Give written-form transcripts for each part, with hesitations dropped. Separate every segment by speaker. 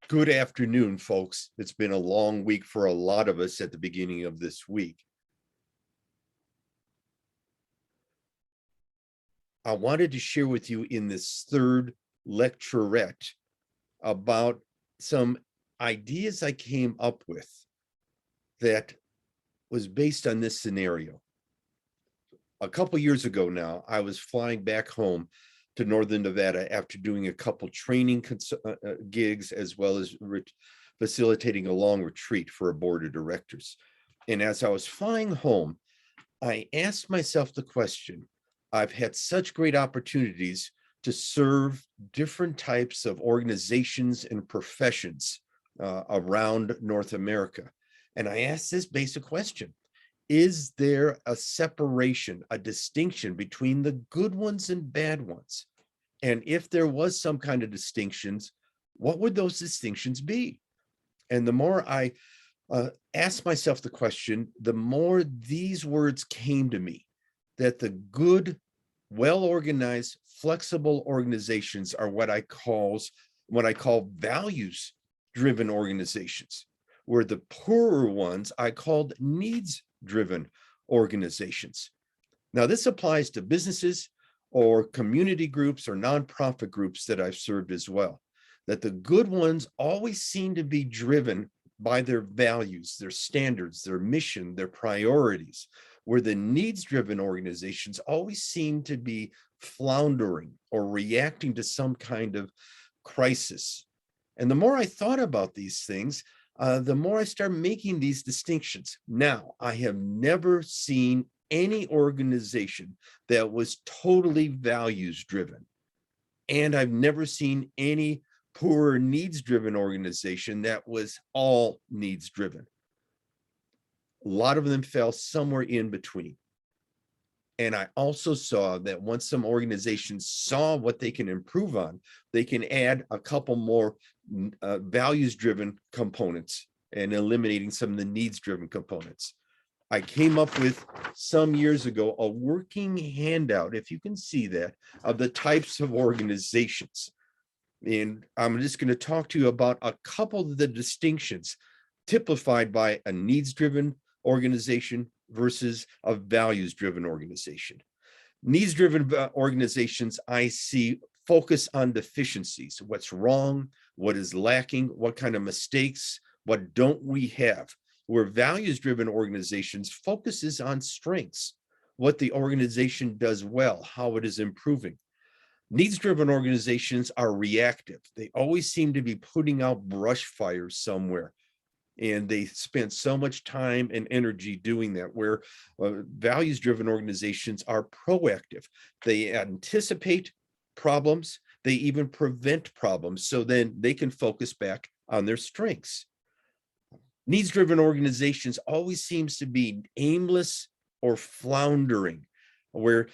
Speaker 1: Good afternoon, folks. It's been a long week for a lot of us at the beginning of this week. I wanted to share with you in this third lecturette about some ideas I came up with that was based on this scenario. A couple years ago now, I was flying back home to Northern Nevada after doing a couple training gigs, as well as facilitating a long retreat for a board of directors. And as I was flying home, I asked myself the question, I've had such great opportunities to serve different types of organizations and professions around North America. And I asked this basic question: is there a separation, a distinction between the good ones and bad ones? And if there was some kind of distinctions, what would those distinctions be? And the more I asked myself the question, the more these words came to me, that the good, well-organized, flexible organizations are what I call values-driven organizations, where the poorer ones I called needs-driven organizations. Now, this applies to businesses or community groups or nonprofit groups that I've served as well, that the good ones always seem to be driven by their values, their standards, their mission, their priorities, where the needs-driven organizations always seem to be floundering or reacting to some kind of crisis. And the more I thought about these things, the more I started making these distinctions. Now, I have never seen any organization that was totally values-driven, and I've never seen any poor needs-driven organization that was all needs-driven. A lot of them fell somewhere in between. And I also saw that once some organizations saw what they can improve on, they can add a couple more values-driven components and eliminating some of the needs-driven components. I came up with some years ago a working handout, if you can see that, of the types of organizations. And I'm just going to talk to you about a couple of the distinctions typified by a needs-driven organization versus a values-driven organization. Needs-driven organizations I see focus on deficiencies, what's wrong, what is lacking, what kind of mistakes, what don't we have, where values-driven organizations focuses on strengths, what the organization does well, how it is improving. Needs-driven organizations are reactive. They always seem to be putting out brush fires somewhere, and they spend so much time and energy doing that, where values-driven organizations are proactive. They anticipate problems, they even prevent problems, so then they can focus back on their strengths. Needs-driven organizations always seems to be aimless or floundering, where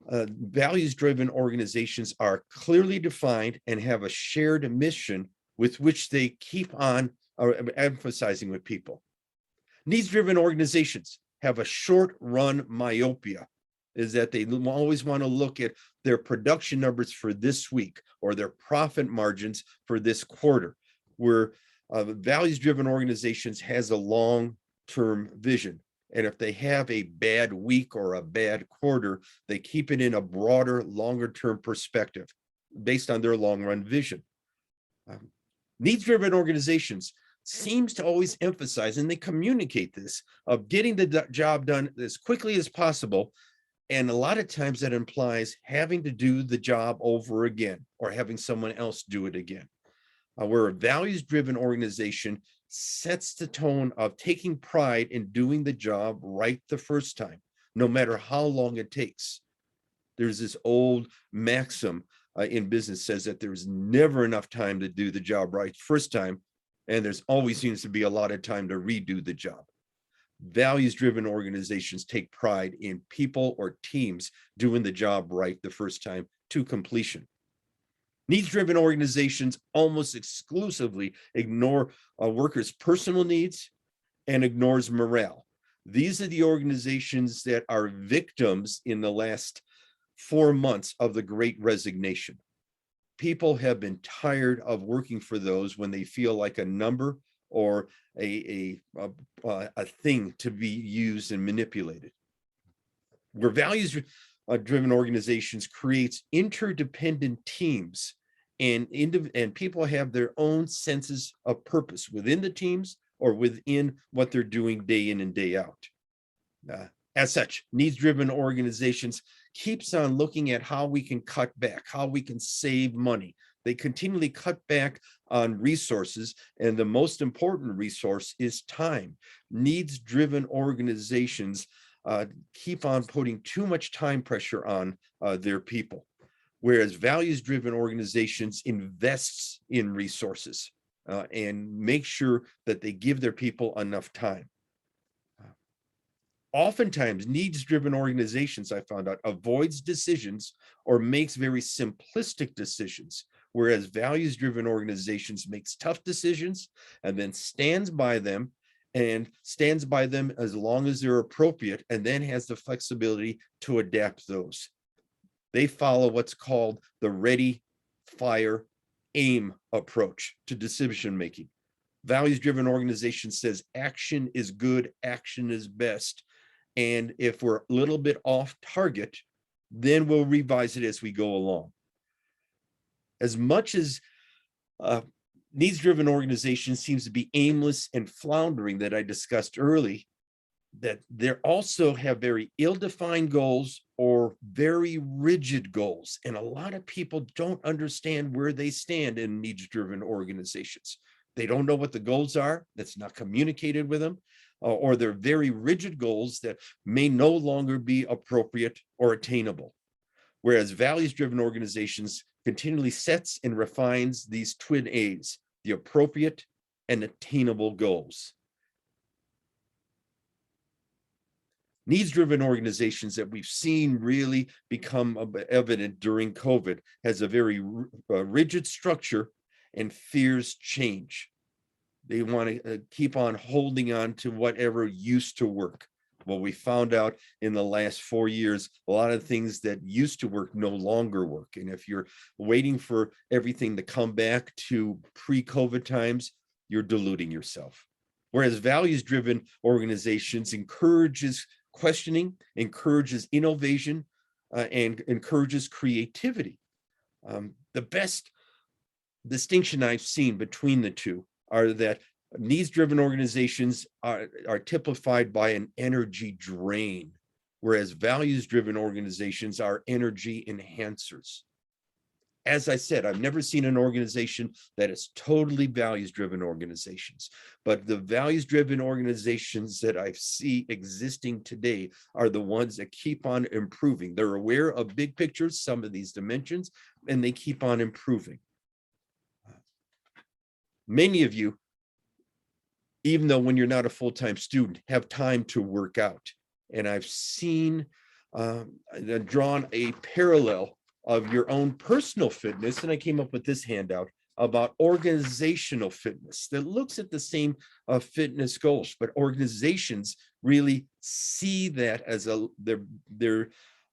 Speaker 1: values-driven organizations are clearly defined and have a shared mission with which they keep on emphasizing with people. Needs-driven organizations have a short-run myopia, is that they always want to look at their production numbers for this week or their profit margins for this quarter, where values-driven organizations has a long-term vision. And if they have a bad week or a bad quarter, they keep it in a broader, longer-term perspective based on their long-run vision. Needs-driven organizations seems to always emphasize, and they communicate this, of getting the job done as quickly as possible. And a lot of times that implies having to do the job over again or having someone else do it again. Where a values-driven organization sets the tone of taking pride in doing the job right the first time, no matter how long it takes. There's this old maxim in business says that there's never enough time to do the job right first time, and there's always seems to be a lot of time to redo the job. Values-driven organizations take pride in people or teams doing the job right the first time to completion. Needs-driven organizations almost exclusively ignore workers' personal needs and ignores morale. These are the organizations that are victims in the last 4 months of the Great Resignation. People have been tired of working for those when they feel like a number or a thing to be used and manipulated. Where values driven organizations creates interdependent teams, and people have their own senses of purpose within the teams or within what they're doing day in and day out. As such, needs-driven organizations keeps on looking at how we can cut back, how we can save money. They continually cut back on resources, and the most important resource is time. Needs-driven organizations keep on putting too much time pressure on their people, whereas values-driven organizations invests in resources and make sure that they give their people enough time. Oftentimes, needs-driven organizations, I found out, avoids decisions or makes very simplistic decisions, whereas values-driven organizations makes tough decisions and then stands by them as long as they're appropriate, and then has the flexibility to adapt those. They follow what's called the ready, fire, aim approach to decision making. Values-driven organization says action is good, action is best. And if we're a little bit off target, then we'll revise it as we go along. As much as needs-driven organization seems to be aimless and floundering that I discussed early, that they also have very ill-defined goals or very rigid goals. And a lot of people don't understand where they stand in needs-driven organizations. They don't know what the goals are. That's not communicated with them. Or they're very rigid goals that may no longer be appropriate or attainable. Whereas values-driven organizations continually sets and refines these twin A's, the appropriate and attainable goals. Needs-driven organizations that we've seen really become evident during COVID has a very rigid structure and fears change. They want to keep on holding on to whatever used to work. Well, we found out in the last 4 years, a lot of things that used to work no longer work. And if you're waiting for everything to come back to pre-COVID times, you're deluding yourself. Whereas values-driven organizations encourages questioning, encourages innovation, and encourages creativity. The best distinction I've seen between the two are that needs-driven organizations are typified by an energy drain, whereas values-driven organizations are energy enhancers. As I said, I've never seen an organization that is totally values-driven organizations, but the values-driven organizations that I see existing today are the ones that keep on improving. They're aware of big pictures, some of these dimensions, and they keep on improving. Many of you, even though when you're not a full-time student, have time to work out. And I've seen, drawn a parallel of your own personal fitness. And I came up with this handout about organizational fitness that looks at the same fitness goals, but organizations really see that as their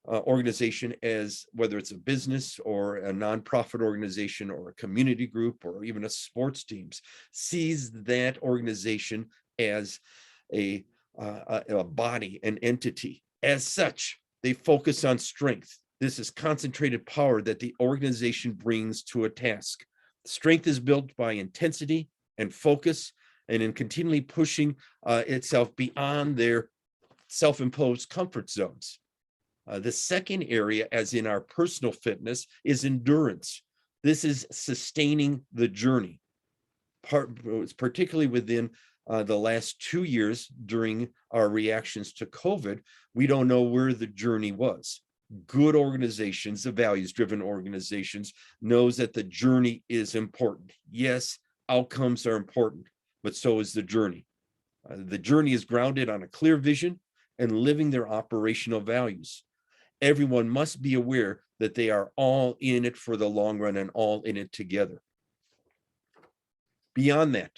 Speaker 1: organization as whether it's a business or a nonprofit organization or a community group or even a sports teams, sees that organization as a body, an entity. As such, they focus on strength. This is concentrated power that the organization brings to a task. Strength is built by intensity and focus, and in continually pushing itself beyond their self-imposed comfort zones. The second area, as in our personal fitness, is endurance. This is sustaining the journey, particularly within the last 2 years during our reactions to COVID. We don't know where the journey was. Good organizations, the values-driven organizations, knows that the journey is important. Yes, outcomes are important, but so is the journey. The journey is grounded on a clear vision and living their operational values. Everyone must be aware that they are all in it for the long run and all in it together. Beyond that,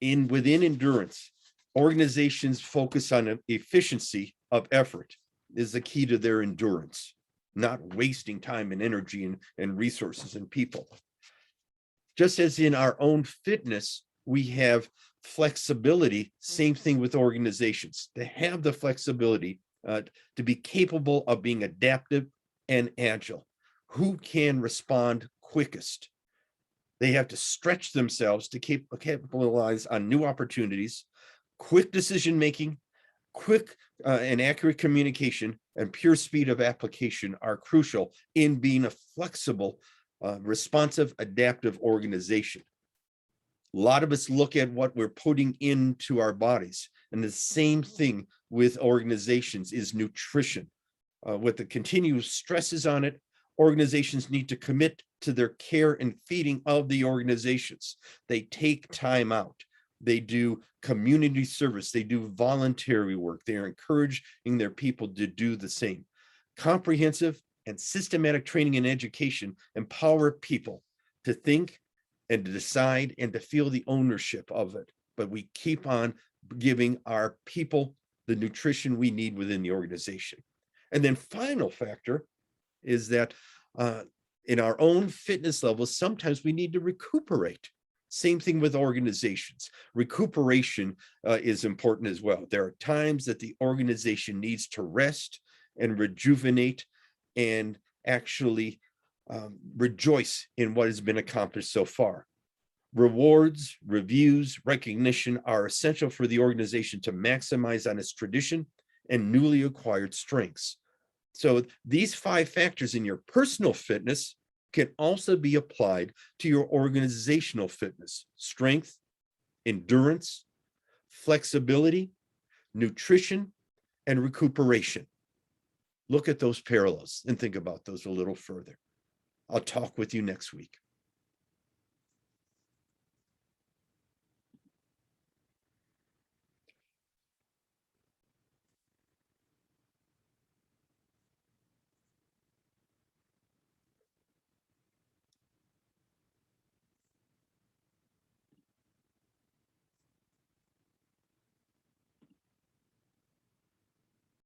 Speaker 1: within endurance, organizations focus on efficiency of effort is the key to their endurance. not wasting time and energy and resources and people. Just as in our own fitness, we have flexibility, same thing with organizations. They have the flexibility to be capable of being adaptive and agile. Who can respond quickest? They have to stretch themselves to capitalize on new opportunities, quick decision-making, quick and accurate communication, and pure speed of application are crucial in being a flexible, responsive, adaptive organization. A lot of us look at what we're putting into our bodies, and the same thing with organizations is nutrition. With the continuous stresses on it, organizations need to commit to their care and feeding of the organizations. They take time out. They do community service. They do voluntary work. They are encouraging their people to do the same. Comprehensive and systematic training and education empower people to think and to decide and to feel the ownership of it. But we keep on giving our people the nutrition we need within the organization. And then final factor is that in our own fitness levels, sometimes we need to recuperate. Same thing with organizations. Recuperation is important as well. There are times that the organization needs to rest and rejuvenate and actually rejoice in what has been accomplished so far. Rewards, reviews, recognition are essential for the organization to maximize on its tradition and newly acquired strengths. So these 5 factors in your personal fitness can also be applied to your organizational fitness: strength, endurance, flexibility, nutrition, and recuperation. Look at those parallels and think about those a little further. I'll talk with you next week.